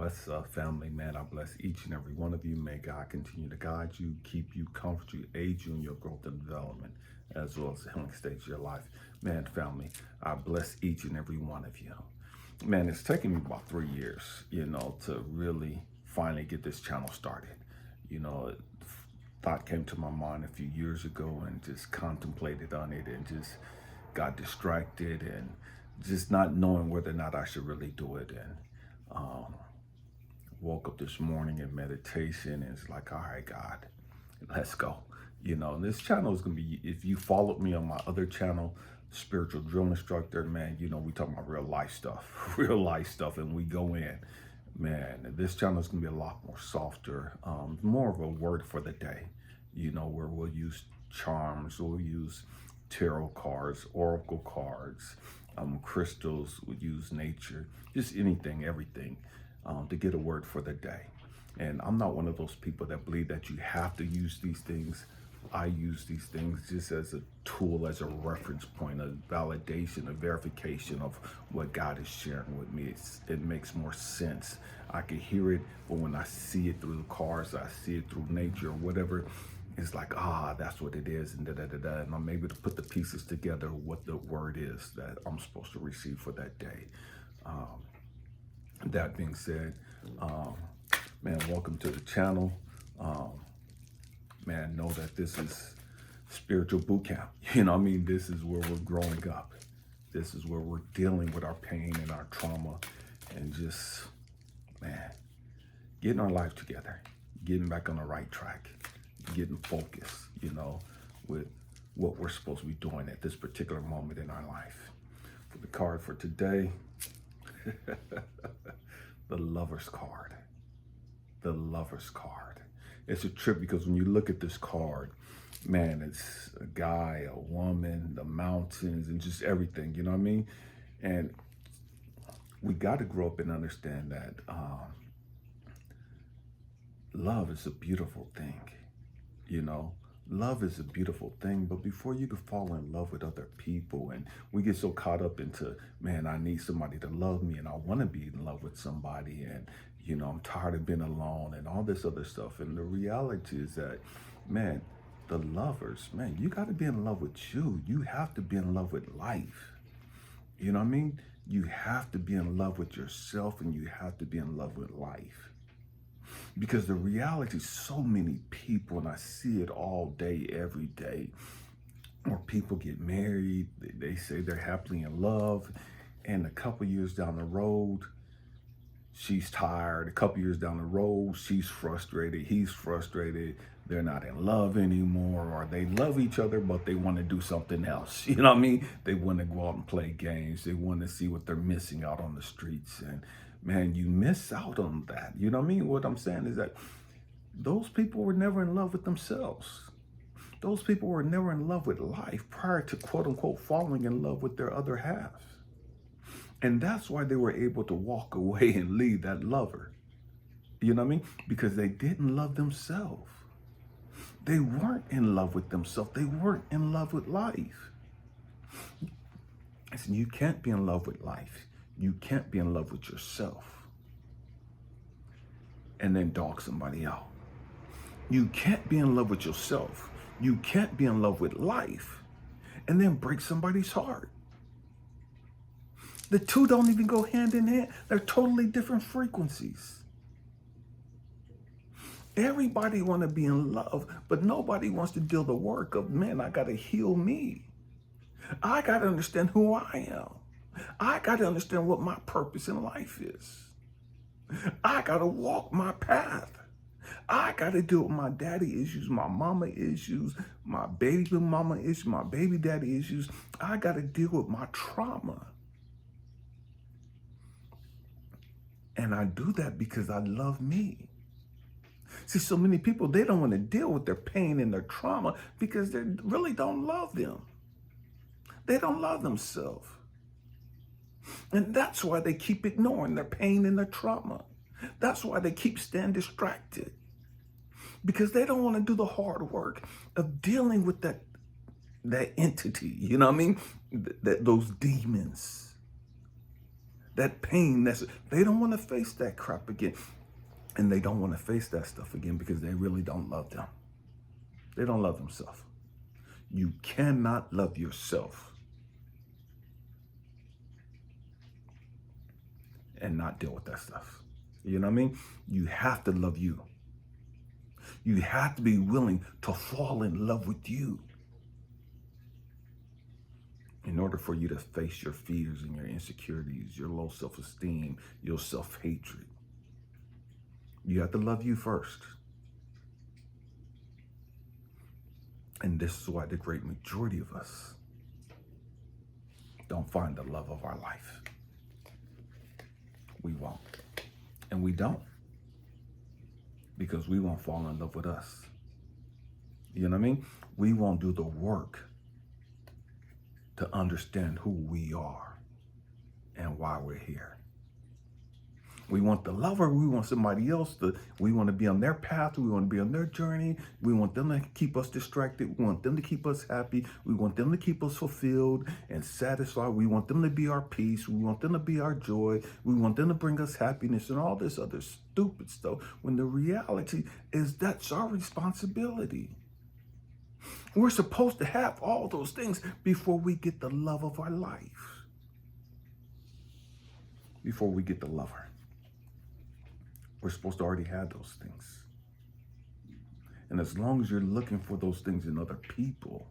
What's up, family? Man, I bless each and every one of you. May God continue to guide you, keep you, comfort you, aid you in your growth and development, as well as the healing stage of your life. Man, family, I bless each and every one of you. Man, it's taken me about 3 years, to really finally get this channel started. Thought came to my mind a few years ago and just contemplated on it and just got distracted and just not knowing whether or not I should really do it. And woke up this morning in meditation and it's like, all right, God, let's go. And this channel is going to be, if you followed me on my other channel, Spiritual Drill Instructor, man, we talk about real life stuff, and we go in. Man, this channel is going to be a lot more softer, more of a word for the day, where we'll use charms, we'll use tarot cards, oracle cards, crystals, we'll use nature, just anything, everything, to get a word for the day. And I'm not one of those people that believe that you have to use these things. I use these things just as a tool, as a reference point, a validation, a verification of what God is sharing with me. It makes more sense. I can hear it, but when I see it through the cards, I see it through nature or whatever, it's like, that's what it is, and da-da-da-da. And I'm able to put the pieces together, what the word is that I'm supposed to receive for that day. That being said, man, welcome to the channel. Man, know that this is spiritual boot camp. This is where we're growing up. This is where we're dealing with our pain and our trauma and just, man, getting our life together, getting back on the right track, getting focused, with what we're supposed to be doing at this particular moment in our life. For the card for today, the Lover's card. The Lover's card. It's a trip because when you look at this card, man, it's a guy, a woman, the mountains, and just everything, you know what I mean? And we got to grow up and understand that love is a beautiful thing, Love is a beautiful thing, but before you can fall in love with other people, and we get so caught up into, man, I need somebody to love me, and I want to be in love with somebody, and, I'm tired of being alone, and all this other stuff. And the reality is that, man, the lovers, man, you got to be in love with you. You have to be in love with life. You know what I mean? You have to be in love with yourself, and you have to be in love with life. Because the reality, so many people, and I see it all day, every day, where people get married, they say they're happily in love, and a couple years down the road, she's tired. A couple years down the road, she's frustrated, he's frustrated, they're not in love anymore, or they love each other, but they want to do something else. You know what I mean? They want to go out and play games. They want to see what they're missing out on the streets. And man, you miss out on that. You know what I mean? What I'm saying is that those people were never in love with themselves. Those people were never in love with life prior to, quote unquote, falling in love with their other half. And that's why they were able to walk away and leave that lover. You know what I mean? Because they didn't love themselves. They weren't in love with themselves. They weren't in love with life. Listen, you can't be in love with life. You can't be in love with yourself and then dog somebody out. You can't be in love with yourself. You can't be in love with life and then break somebody's heart. The two don't even go hand in hand. They're totally different frequencies. Everybody want to be in love, but nobody wants to do the work of, man, I got to heal me. I got to understand who I am. I got to understand what my purpose in life is. I got to walk my path. I got to deal with my daddy issues, my mama issues, my baby mama issues, my baby daddy issues. I got to deal with my trauma. And I do that because I love me. See, so many people, they don't want to deal with their pain and their trauma because they really don't love them. They don't love themselves. And that's why they keep ignoring their pain and their trauma. That's why they keep staying distracted. Because they don't want to do the hard work of dealing with that entity, you know what I mean? Those demons. that pain. They don't want to face that crap again. And they don't want to face that stuff again because they really don't love them. They don't love themselves. You cannot love yourself and not deal with that stuff. You know what I mean? You have to love you. You have to be willing to fall in love with you in order for you to face your fears and your insecurities, your low self-esteem, your self-hatred. You have to love you first. And this is why the great majority of us don't find the love of our life. We won't. And we don't. Because we won't fall in love with us. You know what I mean? We won't do the work to understand who we are and why we're here. We want the lover. We want somebody else. We want to be on their path. We want to be on their journey. We want them to keep us distracted. We want them to keep us happy. We want them to keep us fulfilled and satisfied. We want them to be our peace. We want them to be our joy. We want them to bring us happiness and all this other stupid stuff. When the reality is that's our responsibility. We're supposed to have all those things before we get the love of our life. Before we get the lover. We're supposed to already have those things. And as long as you're looking for those things in other people,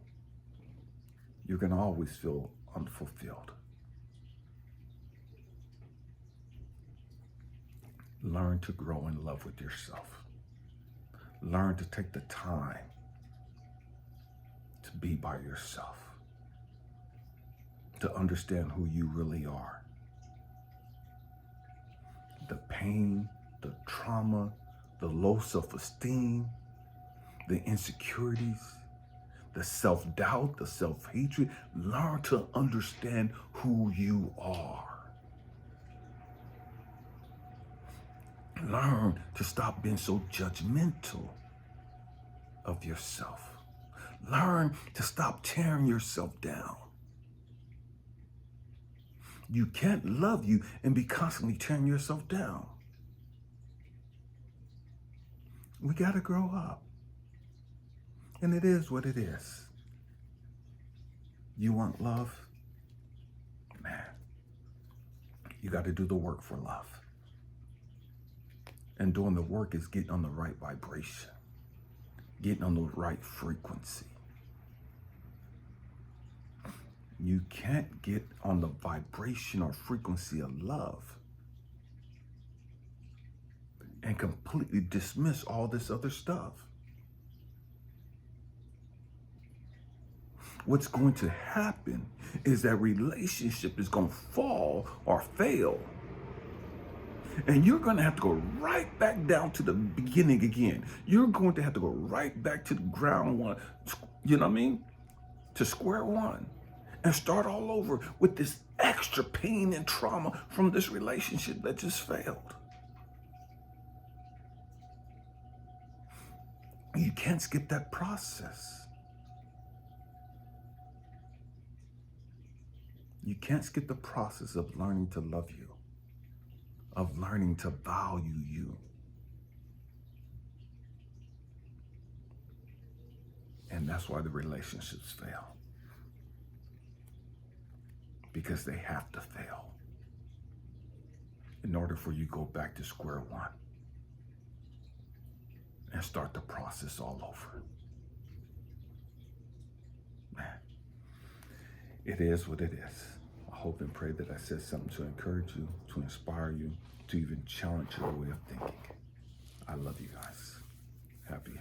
you're going to always feel unfulfilled. Learn to grow in love with yourself. Learn to take the time to be by yourself. To understand who you really are. The pain, the trauma, the low self-esteem, the insecurities, the self-doubt, the self-hatred. Learn to understand who you are. Learn to stop being so judgmental of yourself. Learn to stop tearing yourself down. You can't love you and be constantly tearing yourself down. We got to grow up. And it is what it is. You want love? Man, you got to do the work for love. And doing the work is getting on the right vibration. Getting on the right frequency. You can't get on the vibration or frequency of love and completely dismiss all this other stuff. What's going to happen is that relationship is going to fall or fail. And you're going to have to go right back down to the beginning again. You're going to have to go right back to the ground one, you know what I mean? To square one. And start all over with this extra pain and trauma from this relationship that just failed. You can't skip that process. You can't skip the process of learning to love you, of learning to value you. And that's why the relationships fail. Because they have to fail in order for you to go back to square one and start the process all over. Man, it is what it is. I hope and pray that I said something to encourage you, to inspire you, to even challenge your way of thinking. I love you guys. Happy